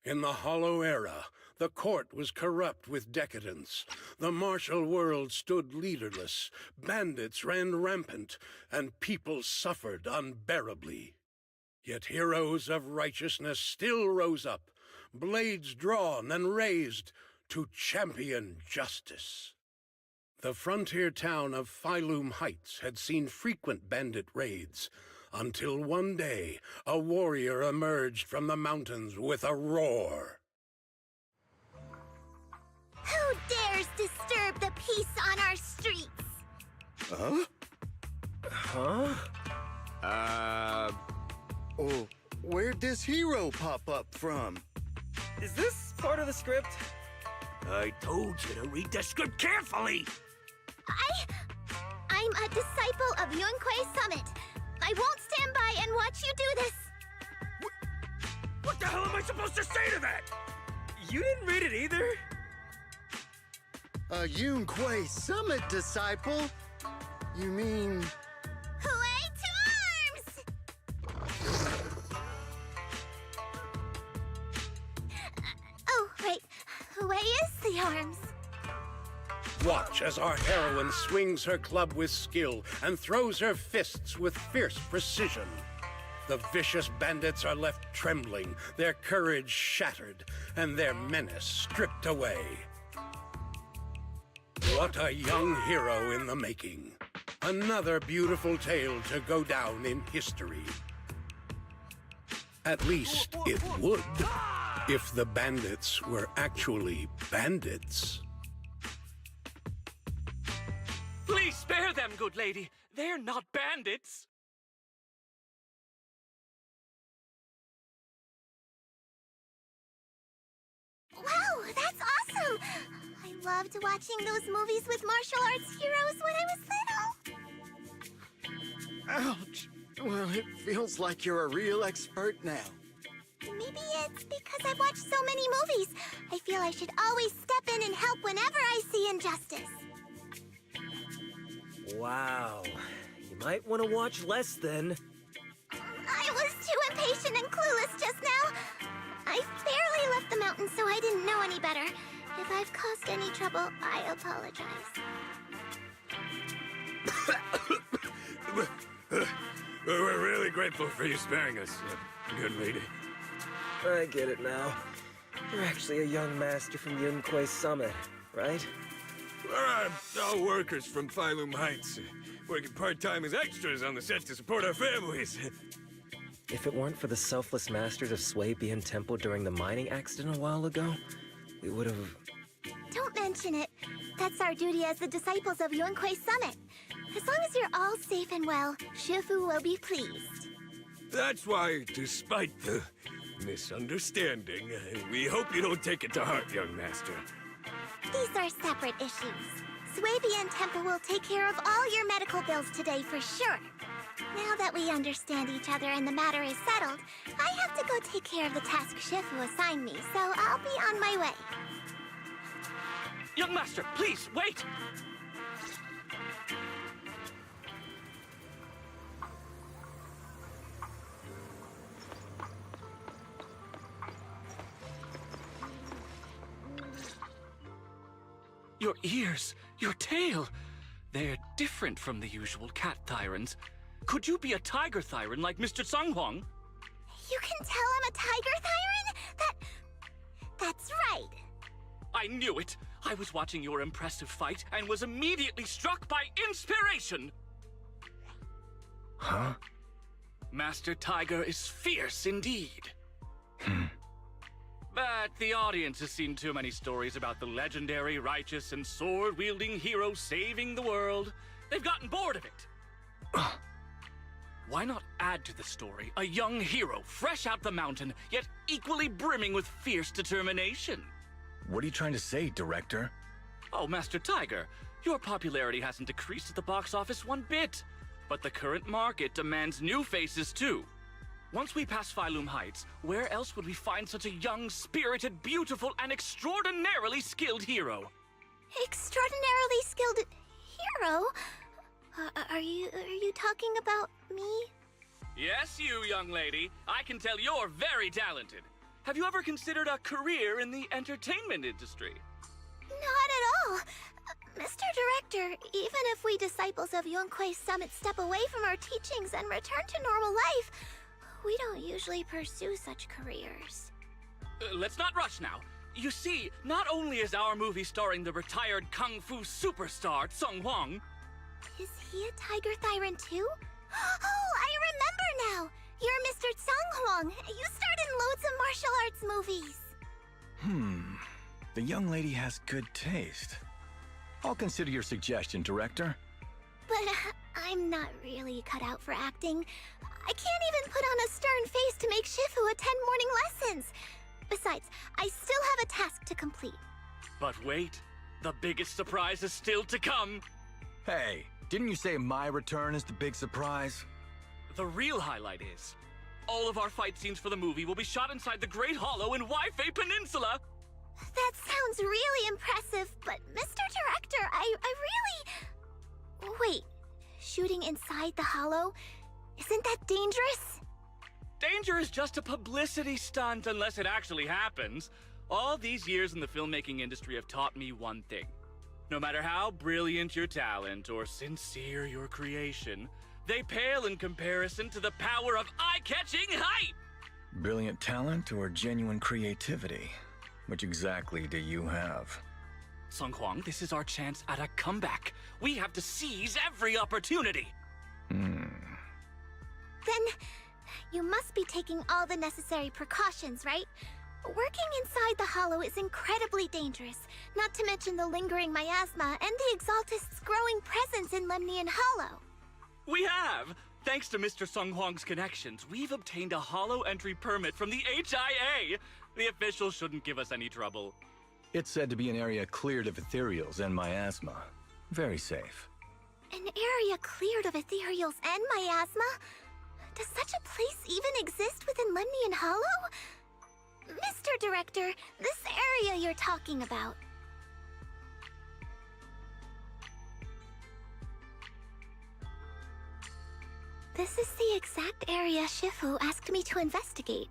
In the Hollow Era, the court was corrupt with decadence. The martial world stood leaderless, bandits ran rampant, and people suffered unbearably. Yet heroes of righteousness still rose up, blades drawn and raised to champion justice. The frontier town of Phylum Heights had seen frequent bandit raids, until one day a warrior emerged from the mountains with a roar. Who dares disturb the peace on our streets? Oh, where'd this hero pop up from? Is this part of the script? I told you to read the script carefully! I'm a disciple of Yunquei Summit. I won't stand by and watch you do this. What the hell am I supposed to say to that? You didn't read it either? A Yunquei Summit disciple? You mean... Hooray to arms! Oh, wait. Hooray is the arms. Watch as our heroine swings her club with skill and throws her fists with fierce precision. The vicious bandits are left trembling, their courage shattered, and their menace stripped away. What a young hero in the making. Another beautiful tale to go down in history. At least it would, if the bandits were actually bandits. Please spare them, good lady. They're not bandits. Wow, that's awesome! I loved watching those movies with martial arts heroes when I was little. Ouch! Well, it feels like you're a real expert now. Maybe it's because I've watched so many movies. I feel I should always step in and help whenever I see injustice. Wow. You might want to watch less then. I was too impatient and clueless just now. I barely left the mountain, so I didn't know any better. If I've caused any trouble, I apologize. We're really grateful for you sparing us, good lady. I get it now. You're actually a young master from Yunquei Summit, right? We're all workers from Phylum Heights, working part-time as extras on the set to support our families. If it weren't for the selfless masters of Sui Bian Temple during the mining accident a while ago, we would have... Don't mention it. That's our duty as the disciples of Yunquei Summit. As long as you're all safe and well, Shifu will be pleased. That's why, despite the misunderstanding, we hope you don't take it to heart, young master. These are separate issues. Sui Bian Temple will take care of all your medical bills today for sure. Now that we understand each other and the matter is settled, I have to go take care of the task Shifu assigned me, so I'll be on my way. Young master, please, wait! Your ears, your tail, they're different from the usual cat thyrans. Could you be a tiger thyran like Mr. Sunghuang? You can tell I'm a tiger thyran? That's right. I knew it! I was watching your impressive fight and was immediately struck by inspiration! Huh? Master Tiger is fierce indeed. But the audience has seen too many stories about the legendary, righteous, and sword-wielding hero saving the world. They've gotten bored of it. Why not add to the story a young hero fresh out the mountain, yet equally brimming with fierce determination? What are you trying to say, director? Oh, Master Tiger, your popularity hasn't decreased at the box office one bit. But the current market demands new faces too. Once we pass Phylum Heights, where else would we find such a young, spirited, beautiful, and extraordinarily skilled hero? Extraordinarily skilled hero? Are you talking about me? Yes, you, young lady. I can tell you're very talented. have you ever considered a career in the entertainment industry? Not at all. Mr. Director, even if we disciples of Yunque's summit step away from our teachings and return to normal life, we don't usually pursue such careers. Let's not rush now. You see, not only is our movie starring the retired kung fu superstar Sung Hwang. Is he a Tiger Thyran too? Oh, I remember now! You're Mr. Sung Hwang. You starred in loads of martial arts movies. The young lady has good taste. I'll consider your suggestion, Director. But I'm not really cut out for acting. I can't even put on a stern face to make Shifu attend morning lessons. Besides, I still have a task to complete. But wait, the biggest surprise is still to come. Hey, didn't you say my return is the big surprise? The real highlight is, all of our fight scenes for the movie will be shot inside the Great Hollow in Waifei Peninsula. That sounds really impressive, but Mr. Director, I really... Wait, shooting inside the hollow? Isn't that dangerous? Danger is just a publicity stunt unless it actually happens. All these years in the filmmaking industry have taught me one thing. No matter how brilliant your talent or sincere your creation, they pale in comparison to the power of eye-catching hype! Brilliant talent or genuine creativity? Which exactly do you have? Sung Hwang, this is our chance at a comeback. We have to seize every opportunity. Then, you must be taking all the necessary precautions, right? Working inside the hollow is incredibly dangerous, not to mention the lingering miasma and the Exaltist's growing presence in Lemnian Hollow. We have! Thanks to Mr. Sung Hwang's connections, we've obtained a hollow entry permit from the HIA. The officials shouldn't give us any trouble. It's said to be an area cleared of ethereals and miasma. Very safe. An area cleared of ethereals and miasma? Does such a place even exist within Lemnian Hollow? Mr. Director, this area you're talking about. This is the exact area Shifu asked me to investigate.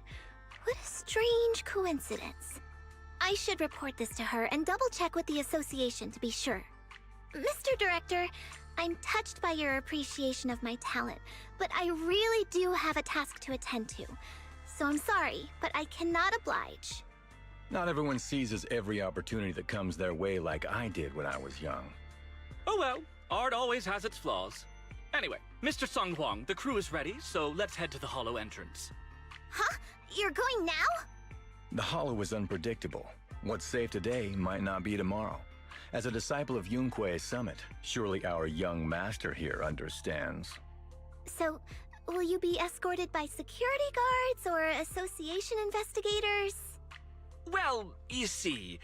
What a strange coincidence. I should report this to her and double-check with the association to be sure. Mr. Director, I'm touched by your appreciation of my talent, but I really do have a task to attend to. So I'm sorry, but I cannot oblige. Not everyone seizes every opportunity that comes their way like I did when I was young. Oh well, art always has its flaws. Anyway, Mr. Sung Hwang, the crew is ready, so let's head to the hollow entrance. Huh? You're going now? The hollow is unpredictable. What's safe today might not be tomorrow. As a disciple of Yunque's summit, surely our young master here understands. So, will you be escorted by security guards or association investigators? Well, you see,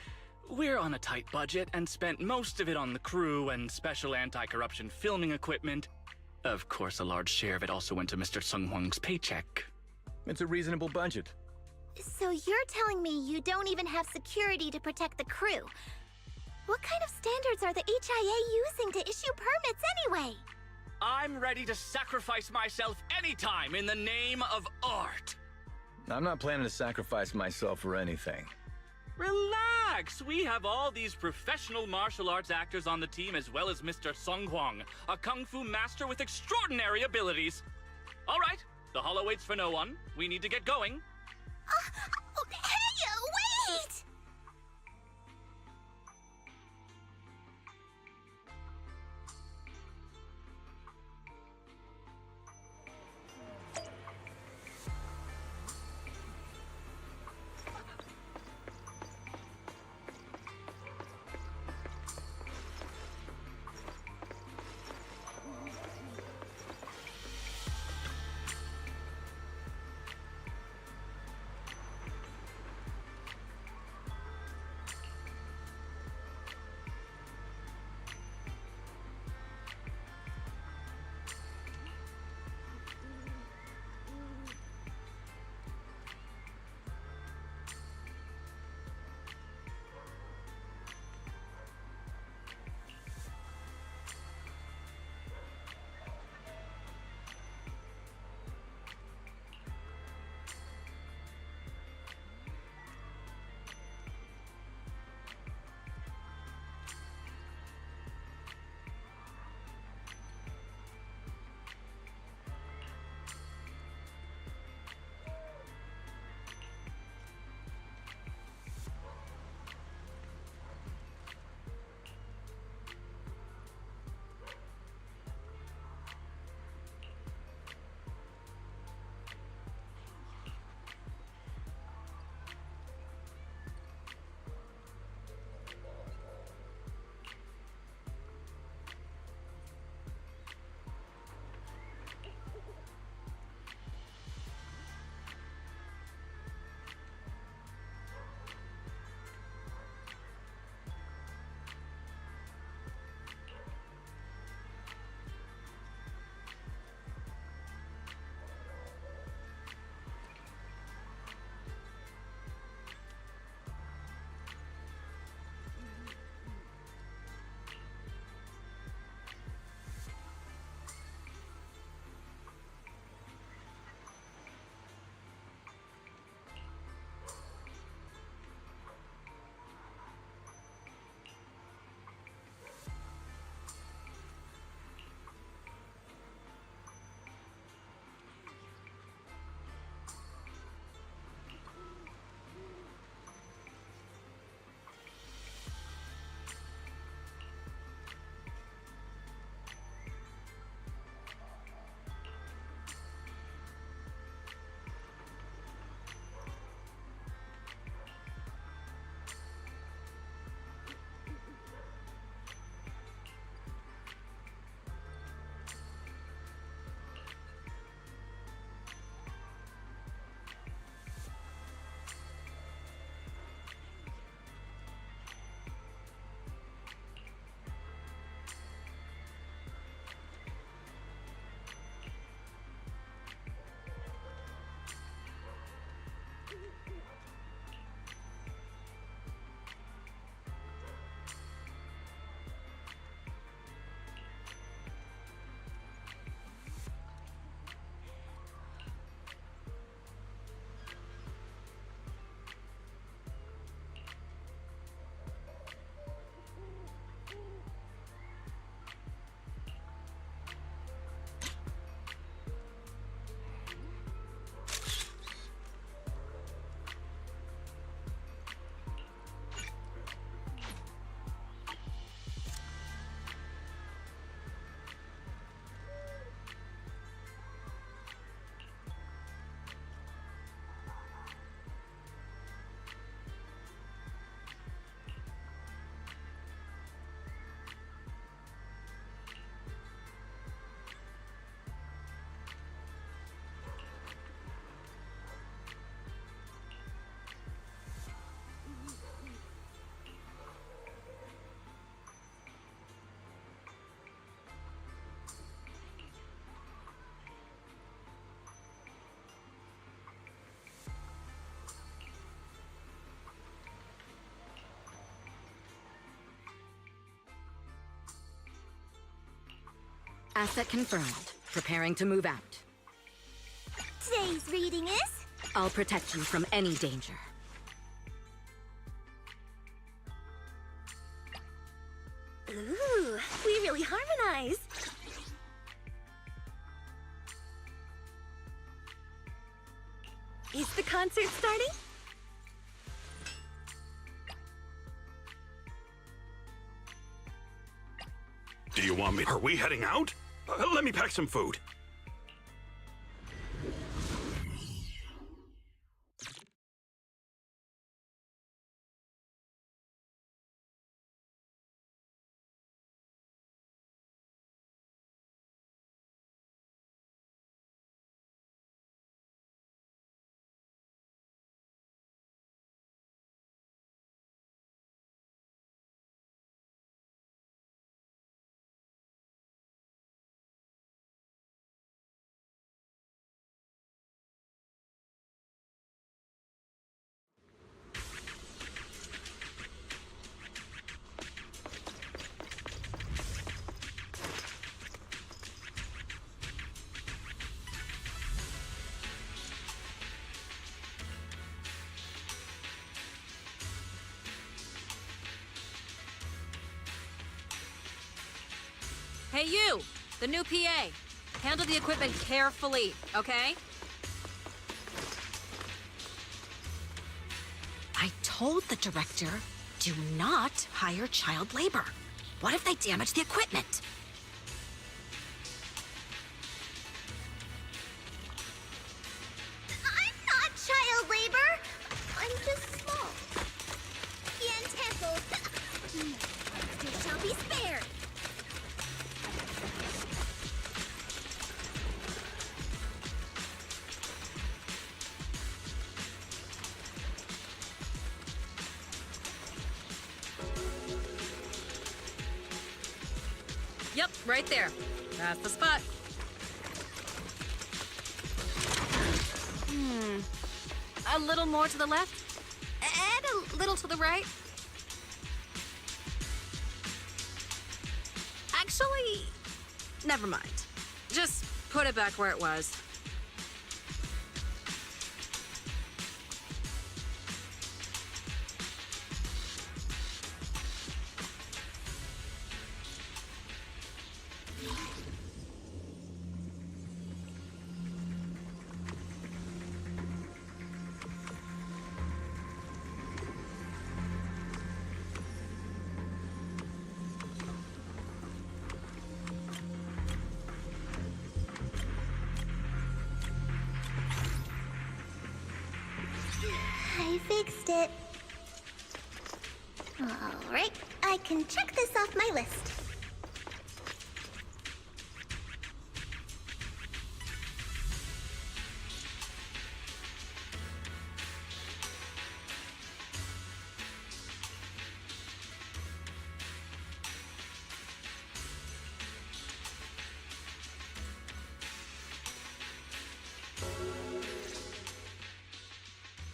we're on a tight budget and spent most of it on the crew and special anti-corruption filming equipment. Of course, a large share of it also went to Mr. Sung Hwang's paycheck. It's a reasonable budget. So you're telling me you don't even have security to protect the crew? What kind of standards are the HIA using to issue permits anyway? I'm ready to sacrifice myself anytime in the name of art. I'm not planning to sacrifice myself for anything. Relax! We have all these professional martial arts actors on the team as well as Mr. Sung Hwang, a kung fu master with extraordinary abilities. All right, the hollow waits for no one. We need to get going. Hey, wait! Asset confirmed. Preparing to move out. Today's reading is... I'll protect you from any danger. Ooh, we really harmonize. Is the concert starting? Do you want me? Are we heading out? Let me pack some food. Hey you! The new PA. Handle the equipment carefully, okay? I told the director, do not hire child labor. What if they damage the equipment? I'm not child labor. I'm just small. Bien Temple. You shall be spared. Yep, right there. That's the spot. A little more to the left, and a little to the right. Actually, never mind. Just put it back where it was. I fixed it. All right, I can check this off my list.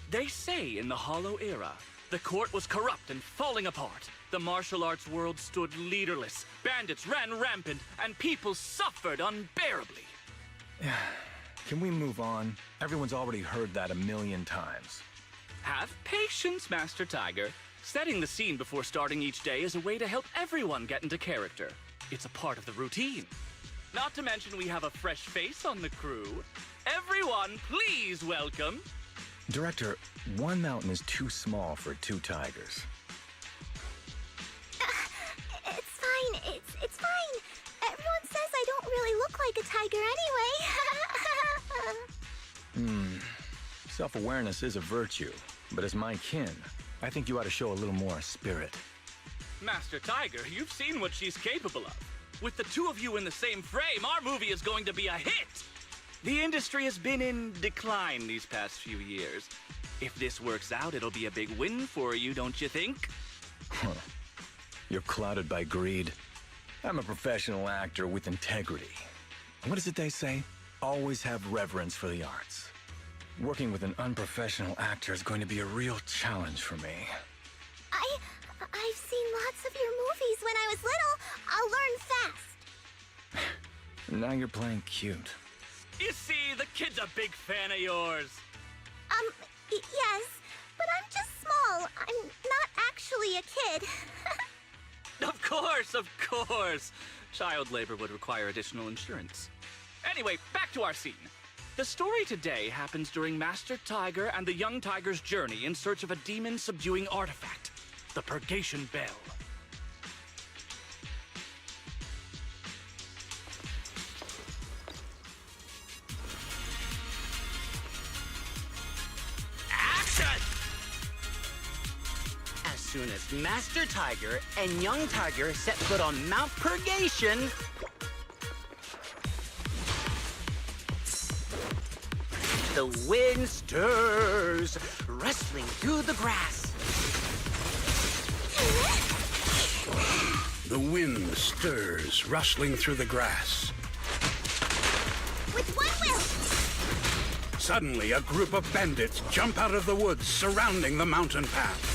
They say in the Hollow Era, the court was corrupt and falling apart. The martial arts world stood leaderless. Bandits ran rampant, and people suffered unbearably. Can we move on? Everyone's already heard that a million times. Have patience, Master Tiger. Setting the scene before starting each day is a way to help everyone get into character. It's a part of the routine. Not to mention we have a fresh face on the crew. Everyone, please welcome... Director, one mountain is too small for two tigers. It's fine. It's fine. Everyone says I don't really look like a tiger anyway. Self-awareness is a virtue, but as my kin, I think you ought to show a little more spirit. Master Tiger, you've seen what she's capable of. With the two of you in the same frame, our movie is going to be a hit! The industry has been in decline these past few years. If this works out, it'll be a big win for you, don't you think? Huh. You're clouded by greed. I'm a professional actor with integrity. What is it they say? Always have reverence for the arts. Working with an unprofessional actor is going to be a real challenge for me. I've seen lots of your movies when I was little. I'll learn fast. Now you're playing cute. You see, the kid's a big fan of yours. Yes, but I'm just small. I'm not actually a kid. Of course, of course. Child labor would require additional insurance. Anyway, back to our scene. The story today happens during Master Tiger and the young tiger's journey in search of a demon-subduing artifact, the Purgation Bell. As soon as Master Tiger and Young Tiger set foot on Mount Purgation, the wind stirs, rustling through the grass. The wind stirs, rustling through the grass. With one will! Suddenly, a group of bandits jump out of the woods surrounding the mountain path.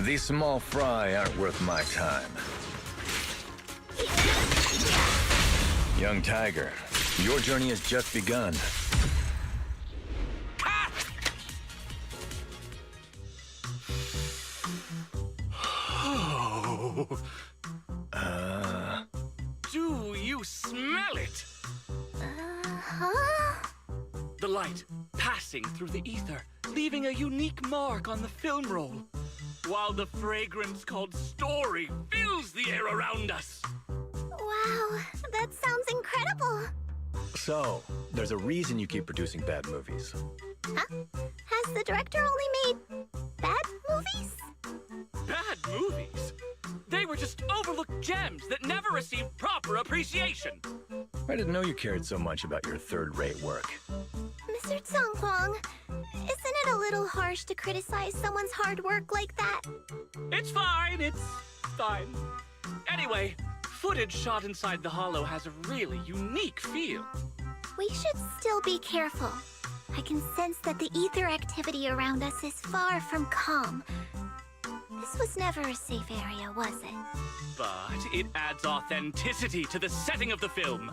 These small fry aren't worth my time. Young Tiger, your journey has just begun. Do you smell it? Huh? The light passing through the ether, leaving a unique mark on the film roll, while the fragrance called story fills the air around us. Wow, that sounds incredible. So, there's a reason you keep producing bad movies. Huh? Has the director only made bad movies? Bad movies? They were just overlooked gems that never received proper appreciation. I didn't know you cared so much about your third-rate work. Mr. Tsonghuang, isn't it a little harsh to criticize someone's hard work like that? It's fine. Anyway, footage shot inside the hollow has a really unique feel. We should still be careful. I can sense that the ether activity around us is far from calm. This was never a safe area, was it? But it adds authenticity to the setting of the film.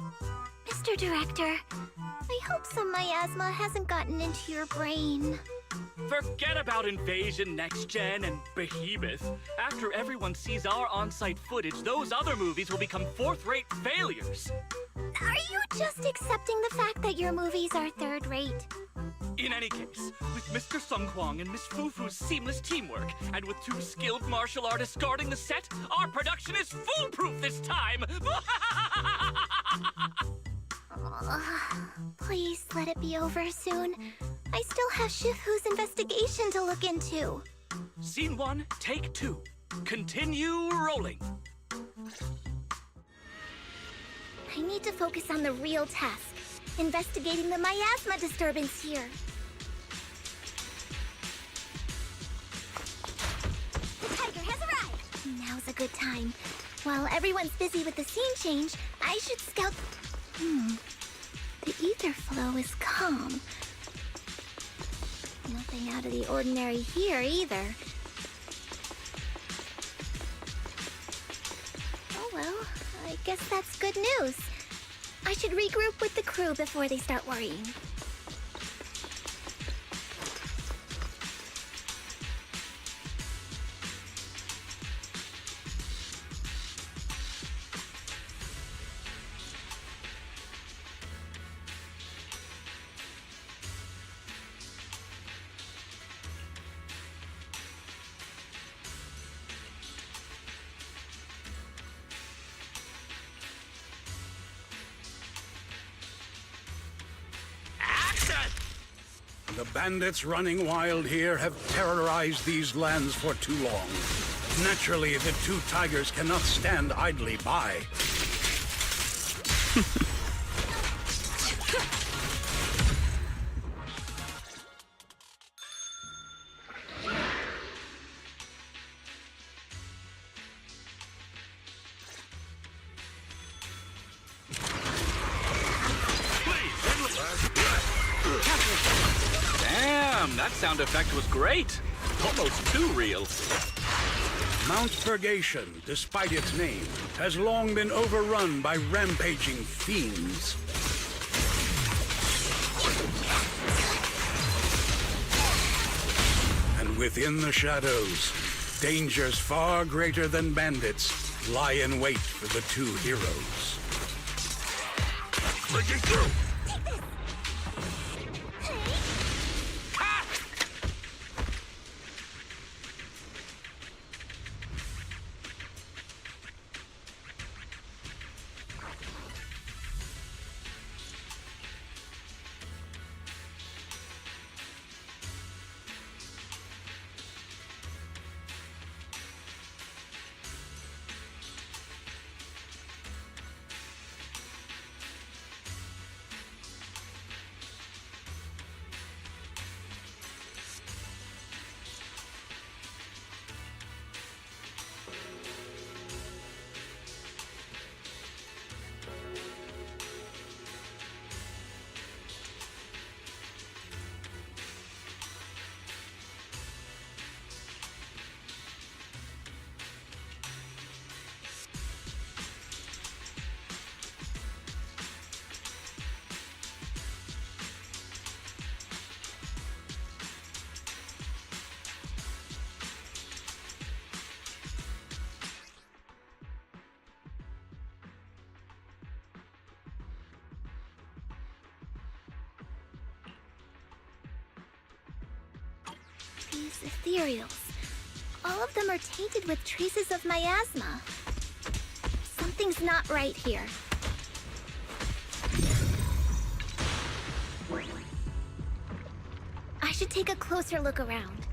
Mr. Director, I hope some miasma hasn't gotten into your brain. Forget about Invasion, Next Gen, and Behemoth. After everyone sees our on-site footage, those other movies will become fourth-rate failures. Are you just accepting the fact that your movies are third-rate? In any case, with Mr. Sungkwang and Miss Fufu's seamless teamwork, and with 2 skilled martial artists guarding the set, our production is foolproof this time! Please let it be over soon. I still have Shifu's investigation to look into. Scene 1, take 2. Continue rolling. I need to focus on the real task, investigating the miasma disturbance here. The tiger has arrived! Now's a good time. While everyone's busy with the scene change, I should scout... The ether flow is calm. Nothing out of the ordinary here, either. Oh well, I guess that's good news. I should regroup with the crew before they start worrying. The bandits running wild here have terrorized these lands for too long. Naturally, the 2 tigers cannot stand idly by. Damn, that sound effect was great. Almost too real. Mount Purgation, despite its name, has long been overrun by rampaging fiends. And within the shadows, dangers far greater than bandits lie in wait for the two heroes. Breaking through! These ethereals. All of them are tainted with traces of miasma. Something's not right here. I should take a closer look around.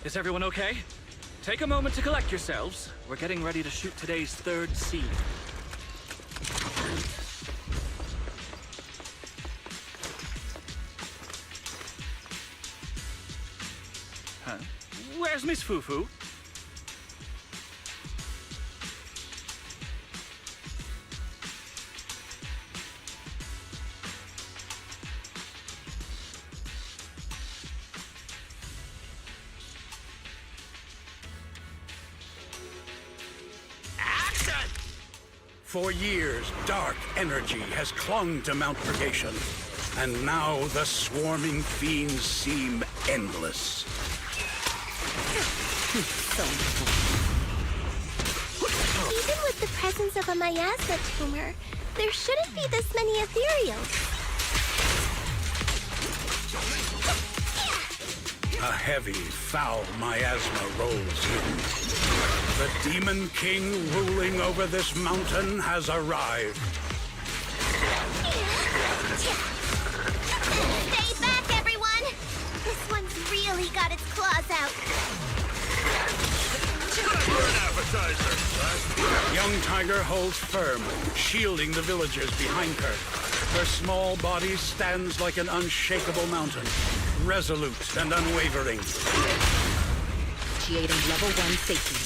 Is everyone okay? Take a moment to collect yourselves. We're getting ready to shoot today's third scene. Huh? Where's Miss Fufu? For years, dark energy has clung to Mount Purgation, and now the swarming fiends seem endless. Even with the presence of a miasma tumor, there shouldn't be this many ethereals. A heavy, foul miasma rolls in. The Demon King ruling over this mountain has arrived. Stay back, everyone! This one's really got its claws out. Young Tiger holds firm, shielding the villagers behind her. Her small body stands like an unshakable mountain, resolute and unwavering. Initiating level 1 safety.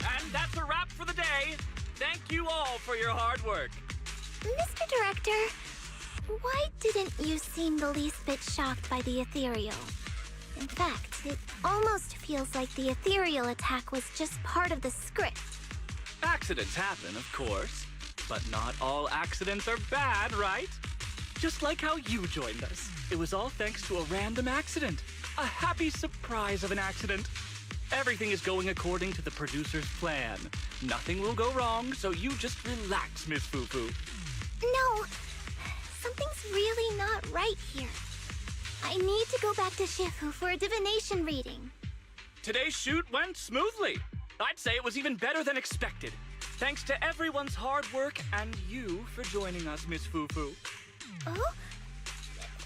And that's a wrap for the day. Thank you all for your hard work. Mr. Director, why didn't you seem the least bit shocked by the ethereal? In fact, it almost feels like the ethereal attack was just part of the script. Accidents happen, of course. But not all accidents are bad, right? Just like how you joined us. It was all thanks to a random accident. A happy surprise of an accident. Everything is going according to the producer's plan. Nothing will go wrong, so you just relax, Miss Fufu. No, something's really not right here. I need to go back to Shifu for a divination reading. Today's shoot went smoothly. I'd say it was even better than expected. Thanks to everyone's hard work and you for joining us, Miss Fufu. Oh?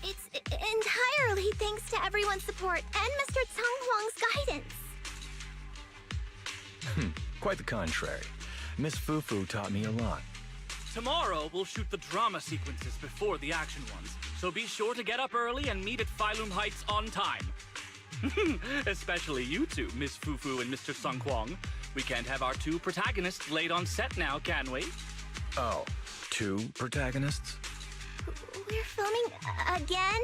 It's entirely thanks to everyone's support and Mr. Tsang Huang's guidance. Quite the contrary. Miss Fufu taught me a lot. Tomorrow, we'll shoot the drama sequences before the action ones, so be sure to get up early and meet at Phylum Heights on time. Especially you two, Miss Fufu and Mr. Sung Kwong. We can't have our two protagonists late on set now, can we? Oh, 2 protagonists? We're filming again?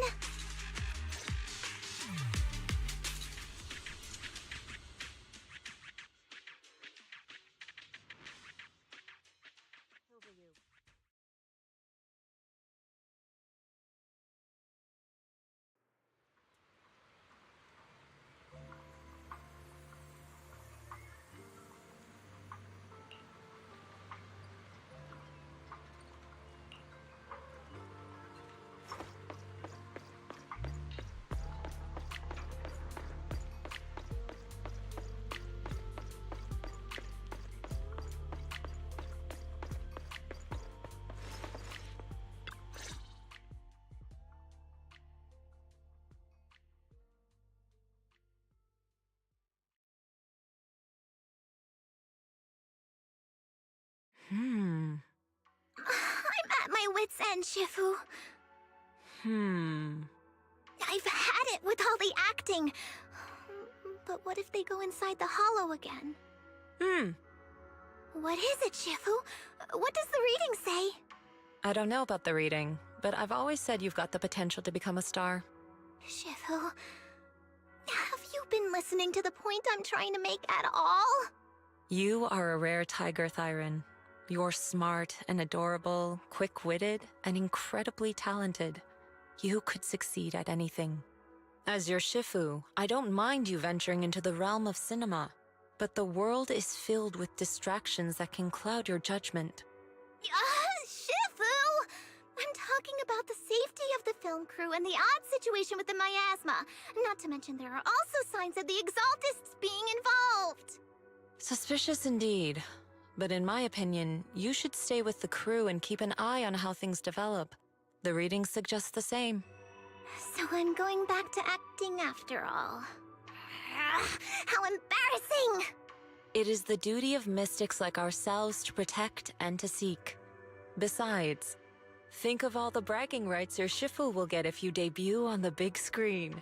I'm at my wit's end, Shifu. I've had it with all the acting. But what if they go inside the hollow again? What is it, Shifu? What does the reading say? I don't know about the reading, but I've always said you've got the potential to become a star. Shifu, have you been listening to the point I'm trying to make at all? You are a rare tiger, Thyron. You're smart and adorable, quick-witted, and incredibly talented. You could succeed at anything. As your Shifu, I don't mind you venturing into the realm of cinema, but the world is filled with distractions that can cloud your judgment. Shifu! I'm talking about the safety of the film crew and the odd situation with the miasma. Not to mention there are also signs of the Exaltists being involved. Suspicious indeed. But in my opinion, you should stay with the crew and keep an eye on how things develop. The readings suggest the same. So I'm going back to acting after all. How embarrassing! It is the duty of mystics like ourselves to protect and to seek. Besides, think of all the bragging rights your Shifu will get if you debut on the big screen.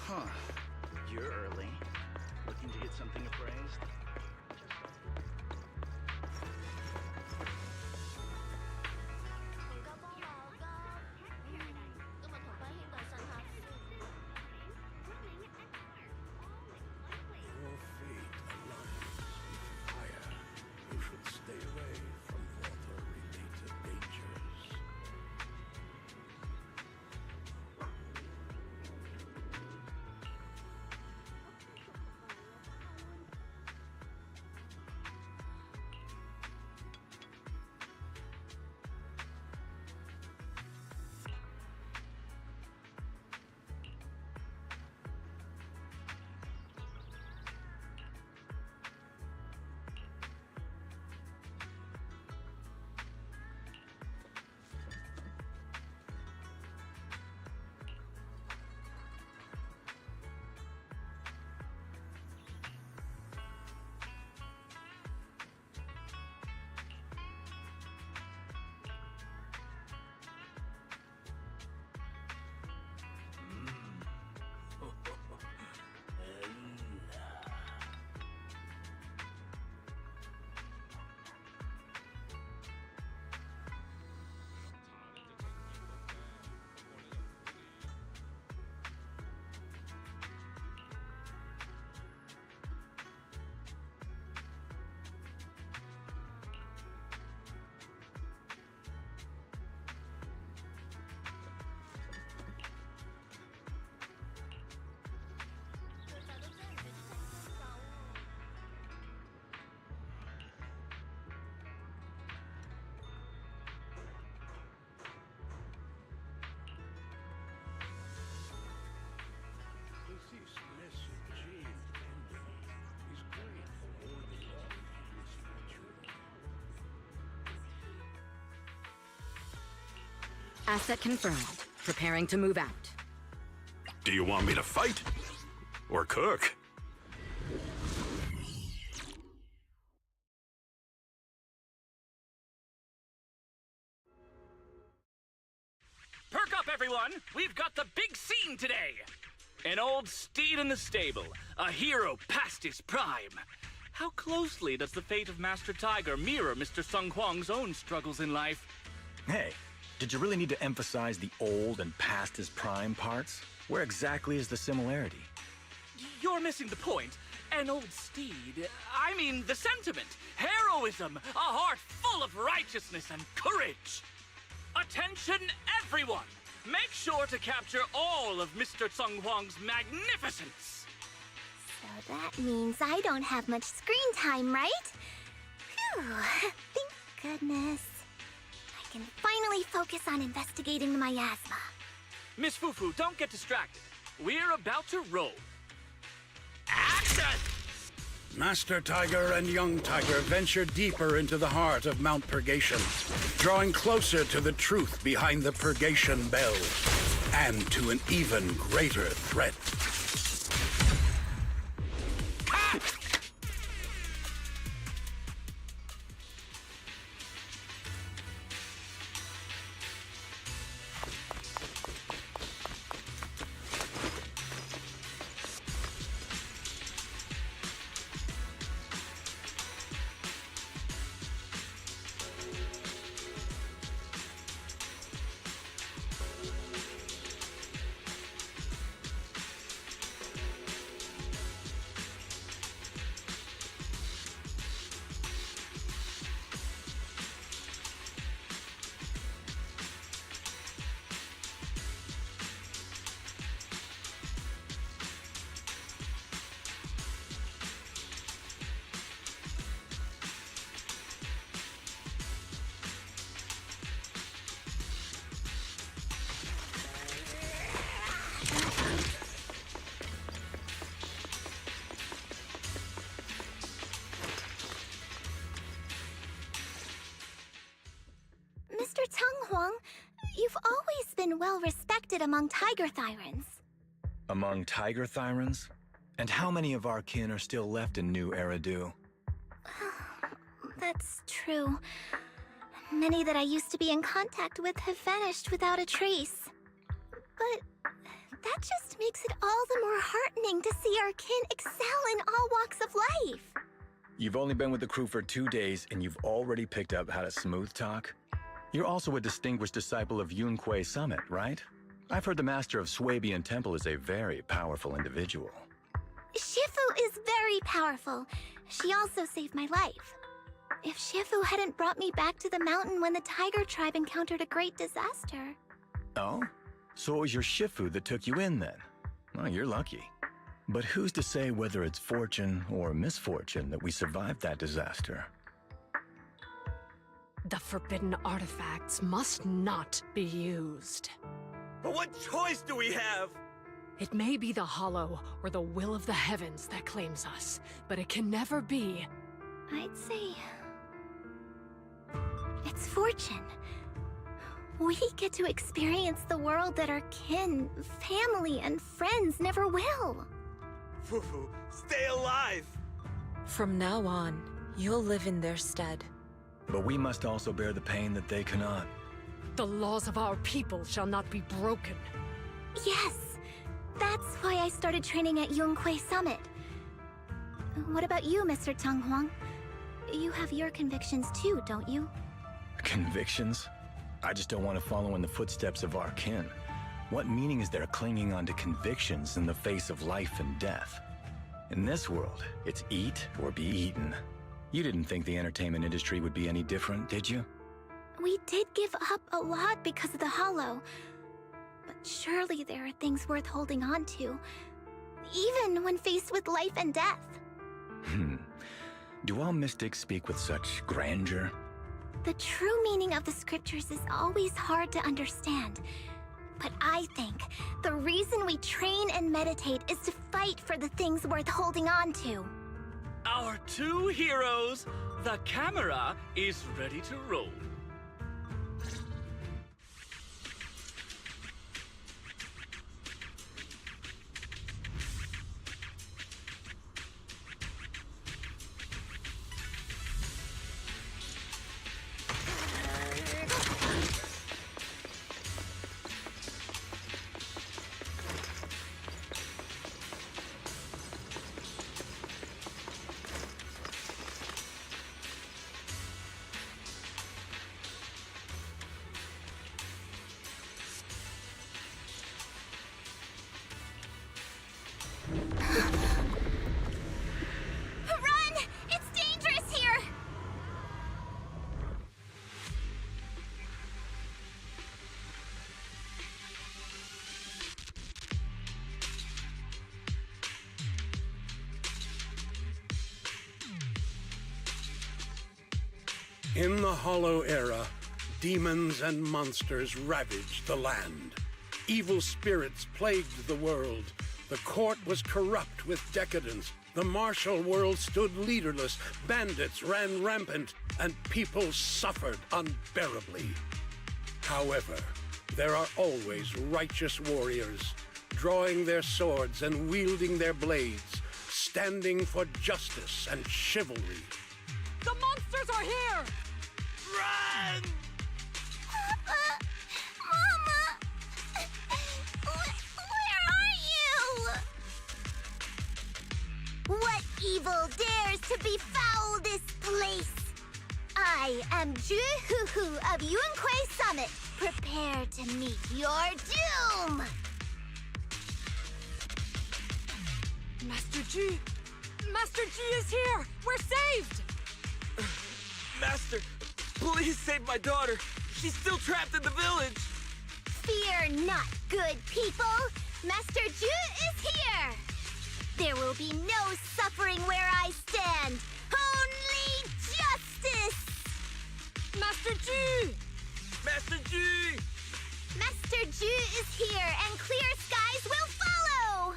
Huh. You're early. Looking to get something appraised? Your fate aligns with fire. You should stay away from water-related dangers. Asset confirmed. Preparing to move out. Do you want me to fight? Or cook? Perk up, everyone! We've got the big scene today! An old steed in the stable, a hero past his prime. How closely does the fate of Master Tiger mirror Mr. Sung Huang's own struggles in life? Hey, did you really need to emphasize the old and past his prime parts? Where exactly is the similarity? You're missing the point. An old steed, I mean the sentiment, heroism, a heart full of righteousness and courage. Attention, everyone! Make sure to capture all of Mr. Sung Huang's magnificence! So that means I don't have much screen time, right? Phew, thank goodness. I can finally focus on investigating the miasma. Miss Fufu, don't get distracted. We're about to roll. Action! Master Tiger and Young Tiger venture deeper into the heart of Mount Purgation, drawing closer to the truth behind the Purgation Bell, and to an even greater threat. Mr. Tung Huang, you've always been well respected among Tiger Thyrans. Among Tiger Thyrans? And how many of our kin are still left in New Eridu? That's true. Many that I used to be in contact with have vanished without a trace. But that just makes it all the more heartening to see our kin excel in all walks of life. You've only been with the crew for 2 days, and you've already picked up how to smooth talk? You're also a distinguished disciple of Yunque Summit, right? I've heard the master of Swabian Temple is a very powerful individual. Shifu is very powerful. She also saved my life. If Shifu hadn't brought me back to the mountain when the tiger tribe encountered a great disaster... Oh? So it was your Shifu that took you in then? Well, you're lucky. But who's to say whether it's fortune or misfortune that we survived that disaster? The forbidden artifacts must not be used. But what choice do we have? It may be the Hollow or the will of the heavens that claims us, but it can never be. I'd say... it's fortune. We get to experience the world that our kin, family, and friends never will. Fufu, stay alive! From now on, you'll live in their stead. But we must also bear the pain that they cannot. The laws of our people shall not be broken. Yes! That's why I started training at Yunque Summit. What about you, Mr. Tang Huang? You have your convictions too, don't you? Convictions? I just don't want to follow in the footsteps of our kin. What meaning is there clinging on to convictions in the face of life and death? In this world, it's eat or be eaten. You didn't think the entertainment industry would be any different, did you? We did give up a lot because of the Hollow. But surely there are things worth holding on to, even when faced with life and death. Do all mystics speak with such grandeur? The true meaning of the scriptures is always hard to understand. But I think the reason we train and meditate is to fight for the things worth holding on to. Our two heroes, the camera is ready to roll. Run! It's dangerous here! In the Hollow Era, demons and monsters ravaged the land. Evil spirits plagued the world. The court was corrupt with decadence. The martial world stood leaderless. Bandits ran rampant, and people suffered unbearably. However, there are always righteous warriors, drawing their swords and wielding their blades, standing for justice and chivalry. The monsters are here! Run! Papa! Mama! Where are you? What evil dares to befoul this place? I am Juhuhu of Yunque Summit. Prepare to meet your doom! Master Ji! Master Ji is here! We're saved! Master, please save my daughter. She's still trapped in the village. Fear not, good people. Master Ju is here. There will be no suffering where I stand. Only justice. Master Ji! Master Ji! Master Ju is here, and clear skies will follow.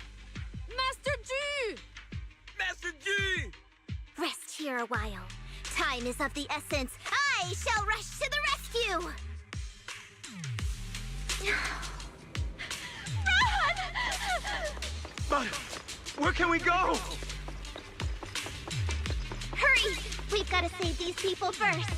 Master Ji! Master Ji! Rest here a while. Time is of the essence. I shall rush to the rescue. Run! But where can we go? Hurry! We've got to save these people first.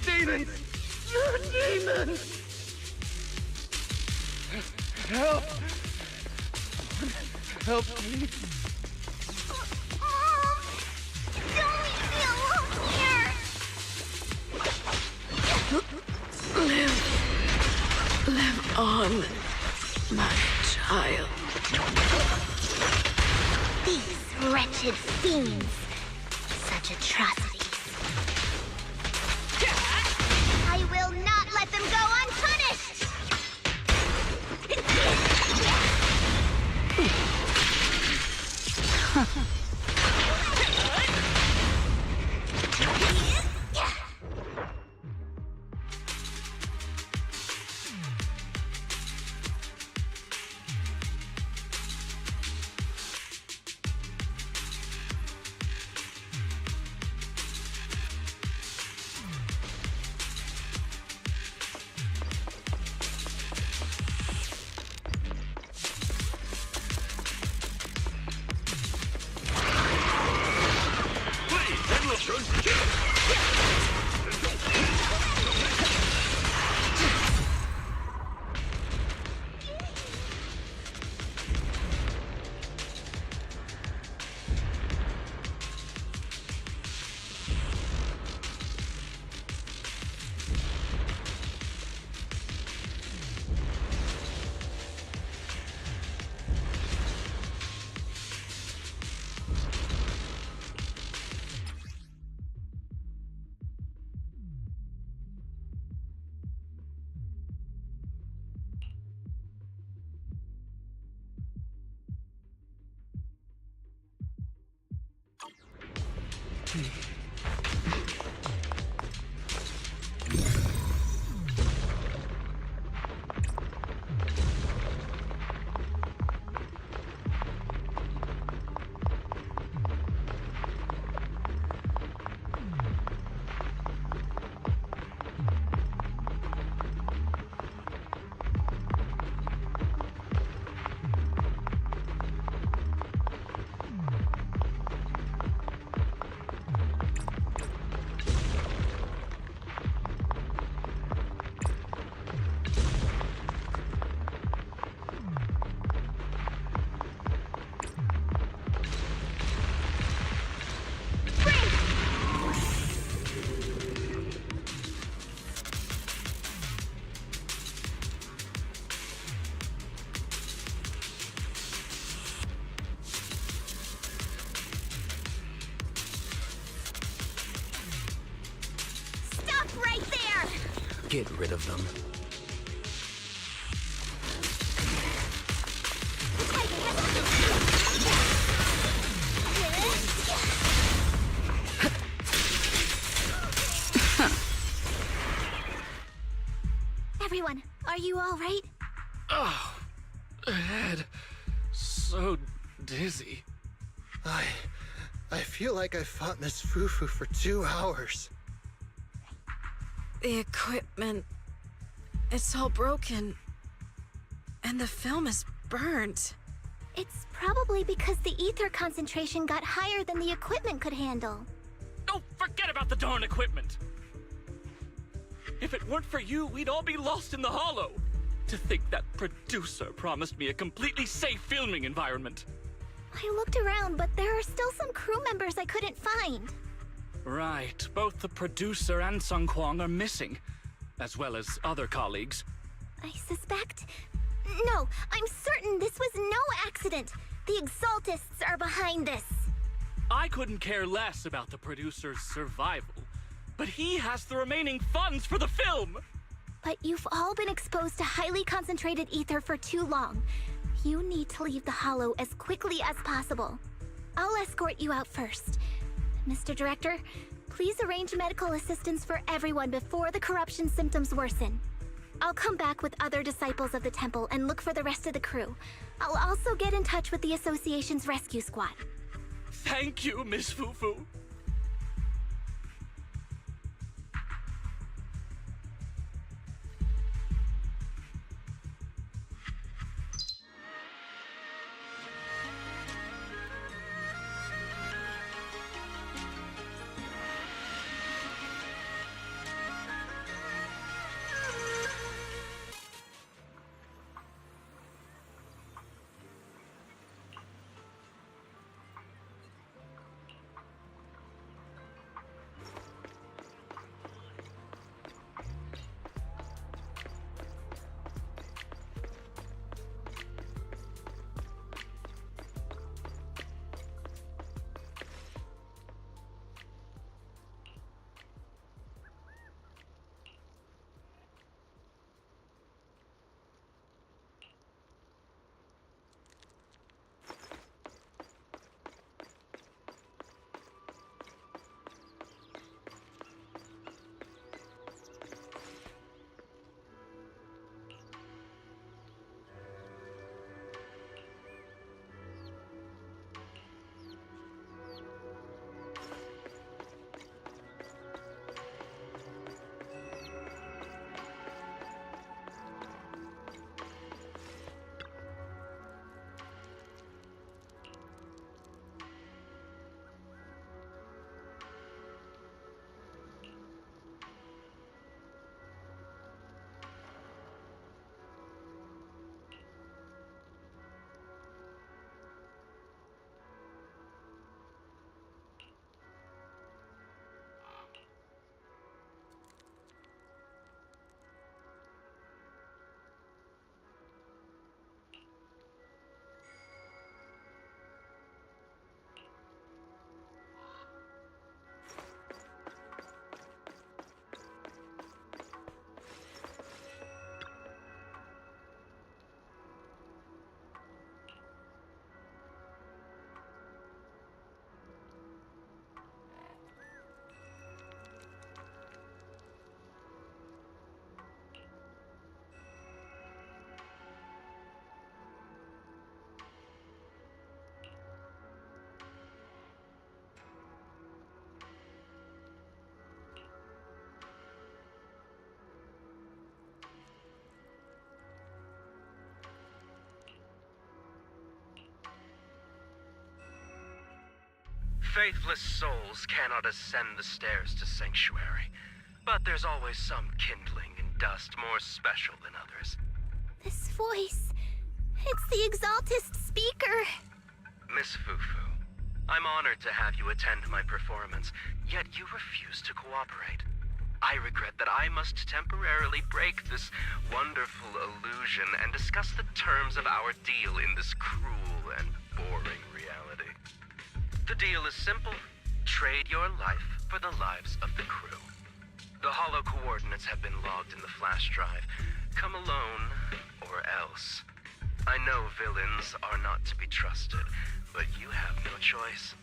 Demons! Demons! Help! Help me! Don't leave me alone here! Live on, my child. These wretched fiends. Such atrocities. I will not let them go unpunished! Right there! Get rid of them. Everyone, are you all right? Oh, head. So dizzy. I feel like I fought Miss Fufu for 2 hours. The equipment... it's all broken. And the film is burnt. It's probably because the ether concentration got higher than the equipment could handle. Oh, forget about the darn equipment! If it weren't for you, we'd all be lost in the hollow. To think that producer promised me a completely safe filming environment. I looked around, but there are still some crew members I couldn't find. Right. Both the producer and Sung Kwang are missing, as well as other colleagues. I suspect... No, I'm certain this was no accident. The Exaltists are behind this. I couldn't care less about the producer's survival, but he has the remaining funds for the film! But you've all been exposed to highly concentrated ether for too long. You need to leave the Hollow as quickly as possible. I'll escort you out first. Mr. Director, please arrange medical assistance for everyone before the corruption symptoms worsen. I'll come back with other disciples of the temple and look for the rest of the crew. I'll also get in touch with the Association's rescue squad. Thank you, Miss Fufu. Faithless souls cannot ascend the stairs to sanctuary, but there's always some kindling in dust more special than others. This voice... It's the Exaltist speaker. Miss Fufu, I'm honored to have you attend my performance, yet you refuse to cooperate. I regret that I must temporarily break this wonderful illusion and discuss the terms of our deal in this cruel and boring reality. The deal is simple. Trade your life for the lives of the crew. The hollow coordinates have been logged in the flash drive. Come alone, or else. I know villains are not to be trusted, but you have no choice.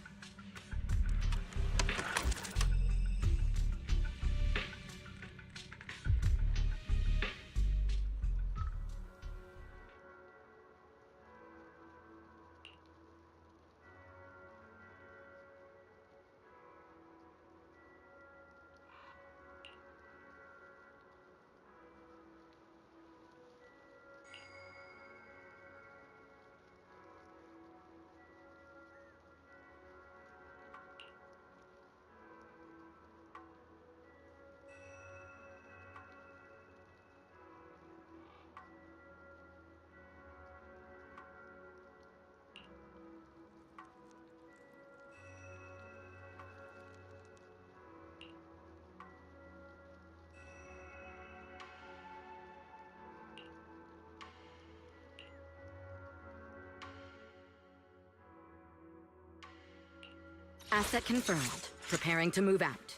Asset confirmed. Preparing to move out.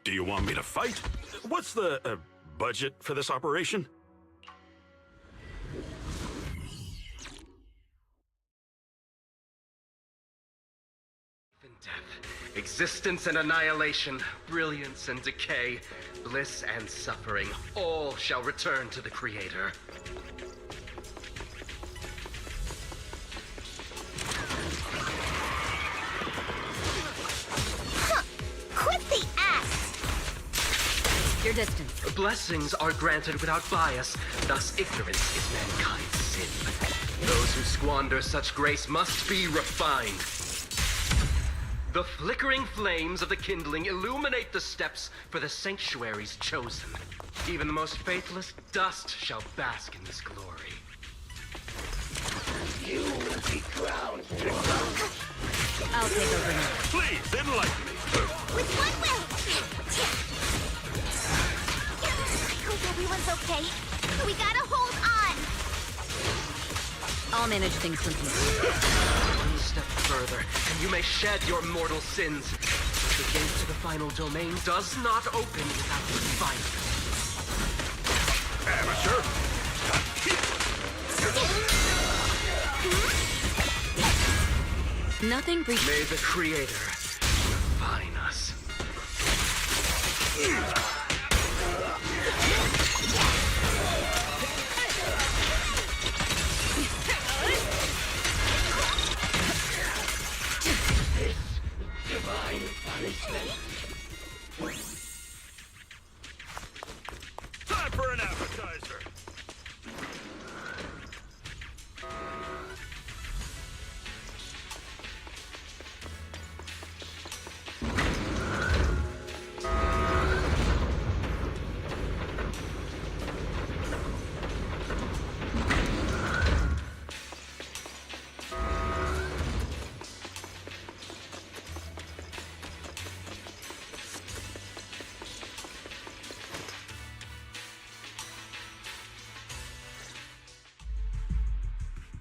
Do you want me to fight? What's the budget for this operation? Death, existence and annihilation, brilliance and decay, bliss and suffering, all shall return to the Creator. Quit the act! Your distance. Blessings are granted without bias, thus ignorance is mankind's sin. Those who squander such grace must be refined. The flickering flames of the kindling illuminate the steps for the sanctuaries chosen. Even the most faithless dust shall bask in this glory. You will be crowned. I'll take over now. Please, enlighten me. With one will! I hope everyone's okay. We gotta hold on! I'll manage things from here. One step further, and you may shed your mortal sins. The gate to the final domain does not open without refinement. Amateur. Nothing breaches. May the Creator refine us. Divine punishment. Time for an appetizer.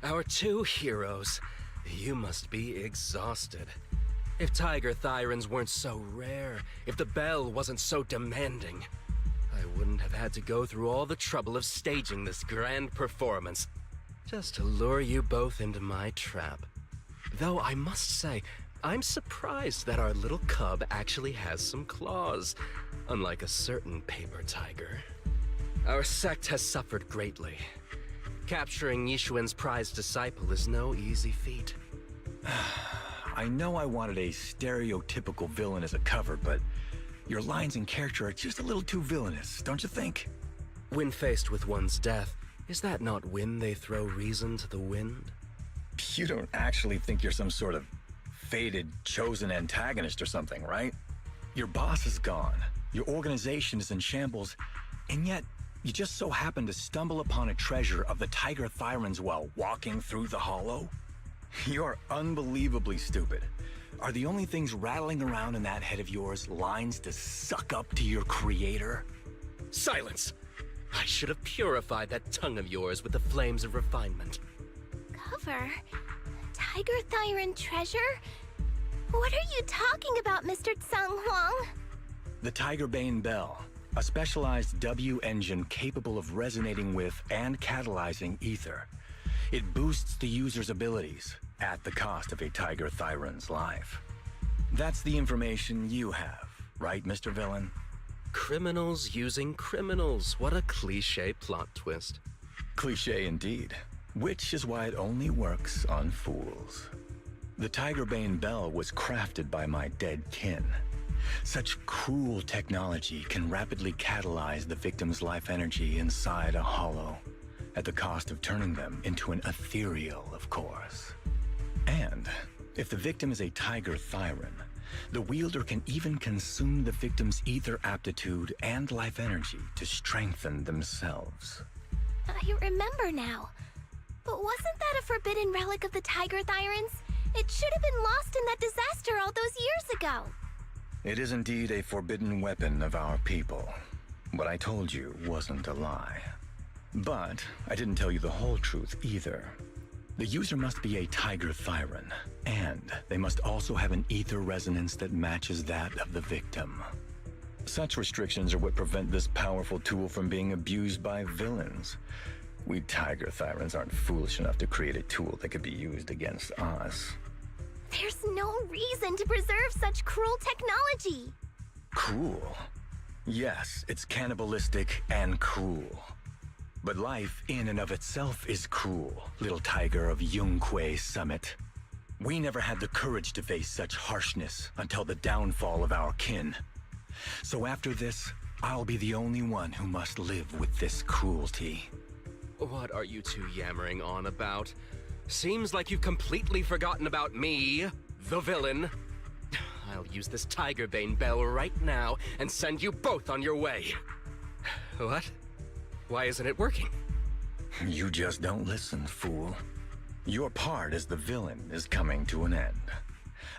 Our two heroes. You must be exhausted. If Tiger Thyrans weren't so rare, if the bell wasn't so demanding, I wouldn't have had to go through all the trouble of staging this grand performance, just to lure you both into my trap. Though I must say, I'm surprised that our little cub actually has some claws, unlike a certain paper tiger. Our sect has suffered greatly. Capturing Yishuan's prized disciple is no easy feat. I know I wanted a stereotypical villain as a cover, but your lines and character are just a little too villainous, don't you think? When faced with one's death, is that not when they throw reason to the wind? You don't actually think you're some sort of fated, chosen antagonist or something, right? Your boss is gone, your organization is in shambles, and yet you just so happen to stumble upon a treasure of the Tiger Thyrans while walking through the hollow? You're unbelievably stupid. Are the only things rattling around in that head of yours lines to suck up to your creator? Silence! I should have purified that tongue of yours with the flames of refinement. Cover? Tiger Thyran treasure? What are you talking about, Mr. Tsang Huang? The Tigerbane Bell. A specialized W engine capable of resonating with and catalyzing ether. It boosts the user's abilities at the cost of a Tiger Thyran's life. That's the information you have, right, Mr. Villain? Criminals using criminals. What a cliché plot twist. Cliché indeed, which is why it only works on fools. The Tigerbane Bell was crafted by my dead kin. Such cruel technology can rapidly catalyze the victim's life energy inside a hollow, at the cost of turning them into an ethereal, of course. And if the victim is a Tiger Thyran, the wielder can even consume the victim's ether aptitude and life energy to strengthen themselves. I remember now. But wasn't that a forbidden relic of the Tiger Thyrans? It should have been lost in that disaster all those years ago. It is indeed a forbidden weapon of our people. What I told you wasn't a lie. But I didn't tell you the whole truth either. The user must be a Tiger Thyran, and they must also have an ether resonance that matches that of the victim. Such restrictions are what prevent this powerful tool from being abused by villains. We Tiger Thyrans aren't foolish enough to create a tool that could be used against us. There's no reason to preserve such cruel technology. Cruel? Yes, it's cannibalistic and cruel. But life in and of itself is cruel, little tiger of Yunque Summit. We never had the courage to face such harshness until the downfall of our kin. So after this, I'll be the only one who must live with this cruelty. What are you two yammering on about? Seems like you've completely forgotten about me, the villain. I'll use this Tigerbane bell right now and send you both on your way. What? Why isn't it working? You just don't listen, fool. Your part as the villain is coming to an end.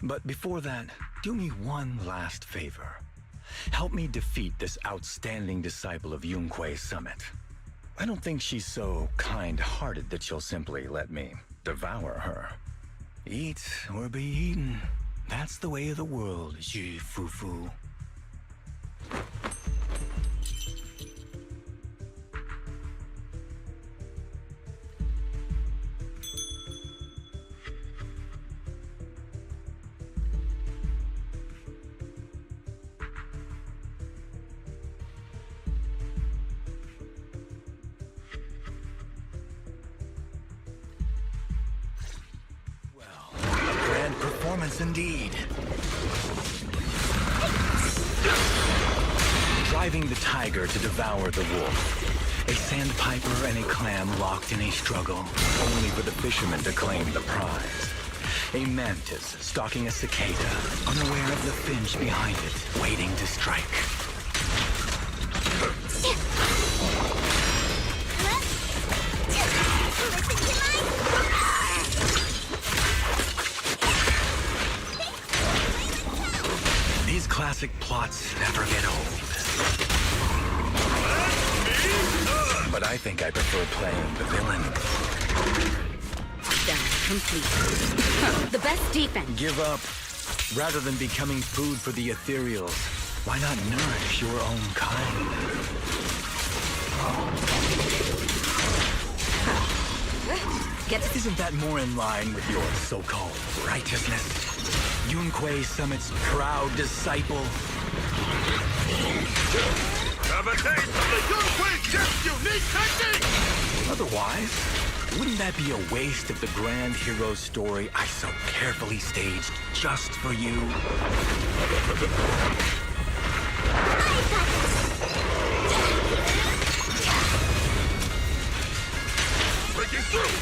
But before that, do me one last favor. Help me defeat this outstanding disciple of Yunque Summit. I don't think she's so kind-hearted that she'll simply let me devour her. Eat or be eaten. That's the way of the world, Zhu Fufu. Performance indeed. Driving the tiger to devour the wolf. A sandpiper and a clam locked in a struggle, only for the fisherman to claim the prize. A mantis stalking a cicada, unaware of the finch behind it, waiting to strike. These classic plots never get old. But I think I prefer playing the villain. That's complete. The best defense. Give up. Rather than becoming food for the ethereals, why not nourish your own kind? Isn't that more in line with your so-called righteousness? Yunque Summit's proud disciple. Have a taste of the Yunque Chip's unique technique! Otherwise, wouldn't that be a waste of the grand hero story I so carefully staged just for you? Breaking through!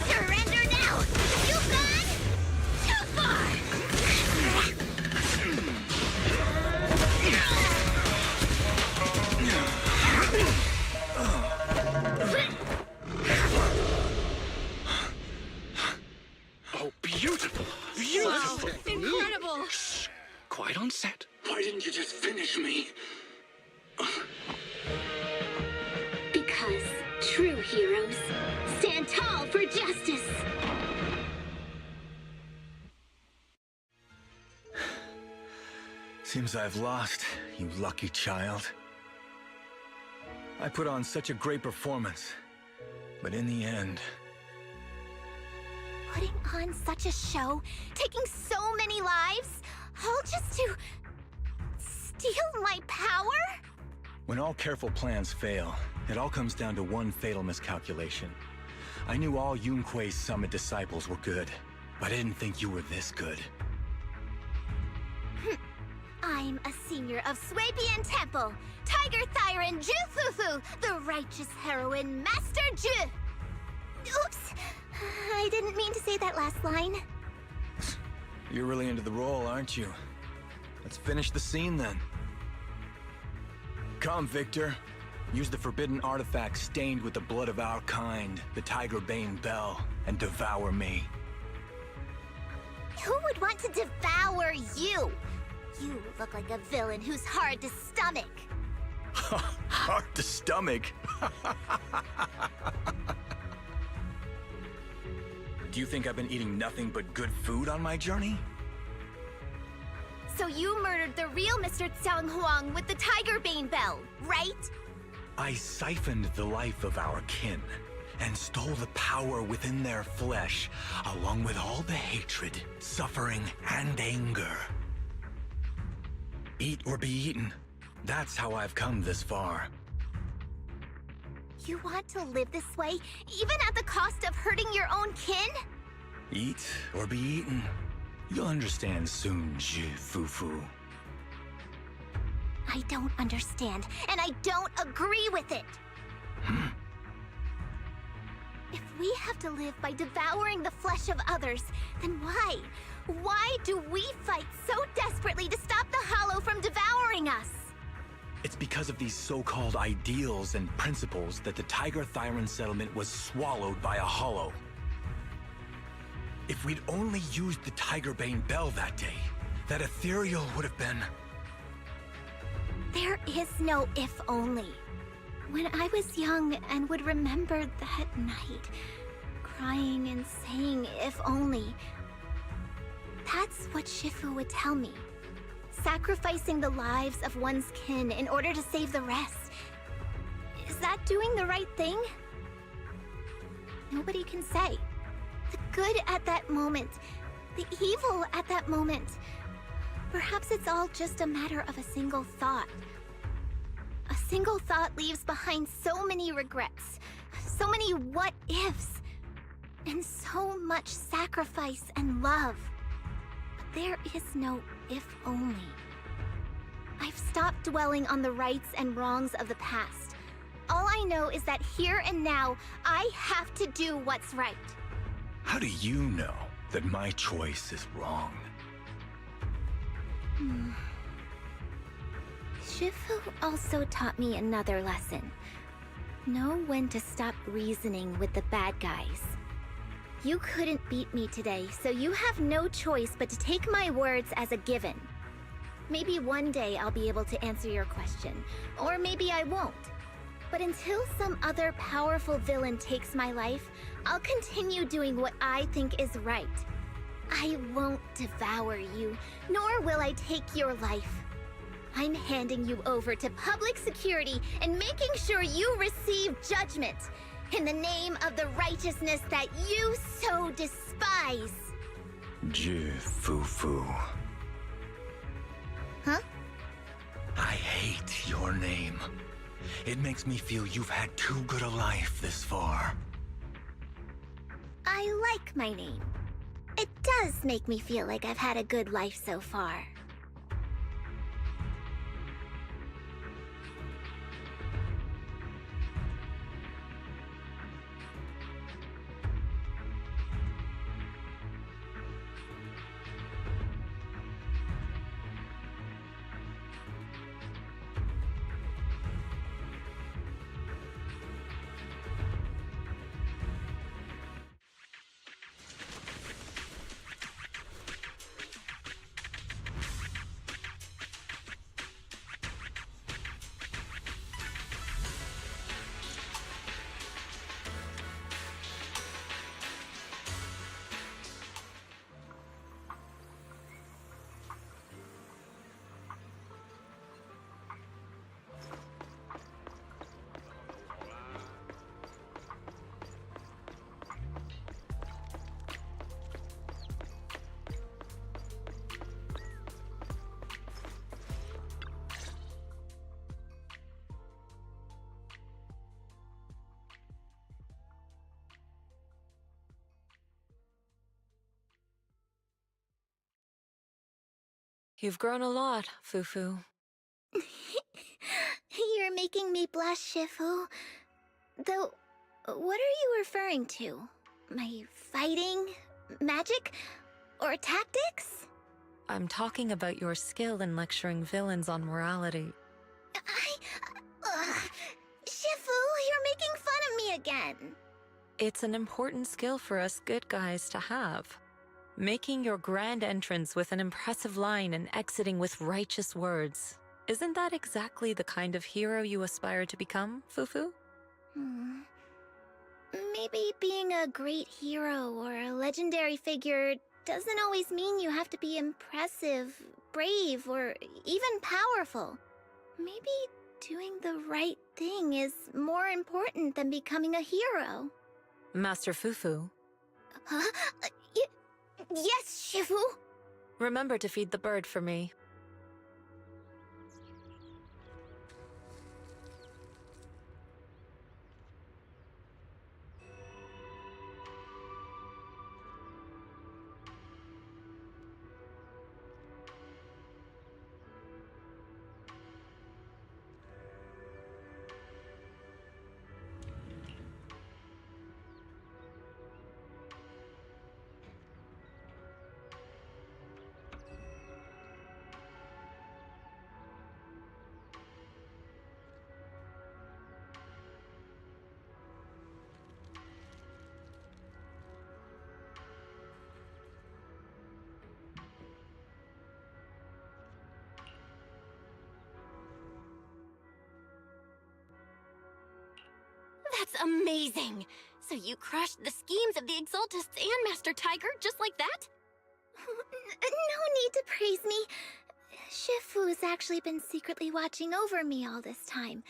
Surrender now! You've gone too far! Oh, beautiful! Beautiful! Wow, incredible! Quite on set. Why didn't you just finish me? Because true heroes stand tall for justice. Seems I've lost, you lucky child. I put on such a great performance, but in the end... Putting on such a show, taking so many lives, all just to steal my power? When all careful plans fail, it all comes down to one fatal miscalculation. I knew all Yunque Summit disciples were good, but I didn't think you were this good. I'm a senior of Swabian Temple, Tiger Thyran Jufufu, the righteous heroine Master Ju. Oops, I didn't mean to say that last line. You're really into the role, aren't you? Let's finish the scene then. Come, Victor. Use the forbidden artifact stained with the blood of our kind, the Tigerbane Bell, and devour me. Who would want to devour you? You look like a villain who's hard to stomach. Hard to stomach? Do you think I've been eating nothing but good food on my journey? So you murdered the real Mr. Tsang Huang with the Tiger Bane Bell, right? I siphoned the life of our kin and stole the power within their flesh, along with all the hatred, suffering, and anger. Eat or be eaten. That's how I've come this far. You want to live this way, even at the cost of hurting your own kin? Eat or be eaten. You'll understand soon, Fufu. I don't understand, and I don't agree with it. If we have to live by devouring the flesh of others, then why? Why do we fight so desperately to stop the Hollow from devouring us? It's because of these so-called ideals and principles that the Tiger Thyron settlement was swallowed by a Hollow. If we'd only used the Tiger Bane Bell that day, that ethereal would have been... There is no if only. When I was young and would remember that night, crying and saying if only, that's what Shifu would tell me. Sacrificing the lives of one's kin in order to save the rest. Is that doing the right thing? Nobody can say. The good at that moment, the evil at that moment. Perhaps it's all just a matter of a single thought. A single thought leaves behind so many regrets, so many what-ifs, and so much sacrifice and love. But there is no if only. I've stopped dwelling on the rights and wrongs of the past. All I know is that here and now, I have to do what's right. How do you know that my choice is wrong? Shifu also taught me another lesson. Know when to stop reasoning with the bad guys. You couldn't beat me today, so you have no choice but to take my words as a given. Maybe one day I'll be able to answer your question, or maybe I won't. But until some other powerful villain takes my life, I'll continue doing what I think is right. I won't devour you, nor will I take your life. I'm handing you over to public security and making sure you receive judgment in the name of the righteousness that you so despise. Fufu. Huh? I hate your name. It makes me feel you've had too good a life this far. I like my name. It does make me feel like I've had a good life so far. You've grown a lot, Fufu. You're making me blush, Shifu. Though, what are you referring to? My fighting? Magic? Or tactics? I'm talking about your skill in lecturing villains on morality. Shifu, you're making fun of me again. It's an important skill for us good guys to have. Making your grand entrance with an impressive line and exiting with righteous words. Isn't that exactly the kind of hero you aspire to become, Fufu? Maybe being a great hero or a legendary figure doesn't always mean you have to be impressive, brave, or even powerful. Maybe doing the right thing is more important than becoming a hero. Master Fufu. Huh? Yes, Shifu! Remember to feed the bird for me. That's amazing! So you crushed the schemes of the Exaltists and Master Tiger just like that? No need to praise me. Shifu's actually been secretly watching over me all this time.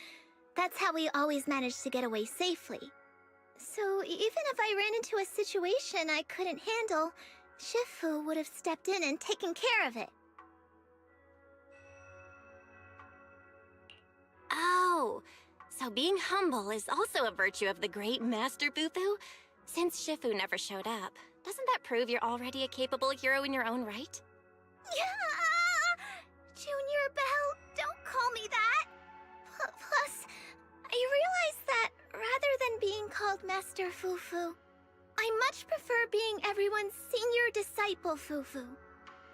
That's how we always managed to get away safely. So even if I ran into a situation I couldn't handle, Shifu would have stepped in and taken care of it. Oh, so being humble is also a virtue of the great Master Fufu? Since Shifu never showed up, doesn't that prove you're already a capable hero in your own right? Yeah! Junior Belle, don't call me that! Plus, I realize that rather than being called Master Fufu, I much prefer being everyone's senior disciple Fufu.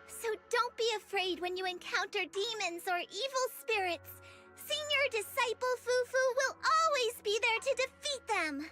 So don't be afraid when you encounter demons or evil spirits. Senior disciple Fufu will always be there to defeat them!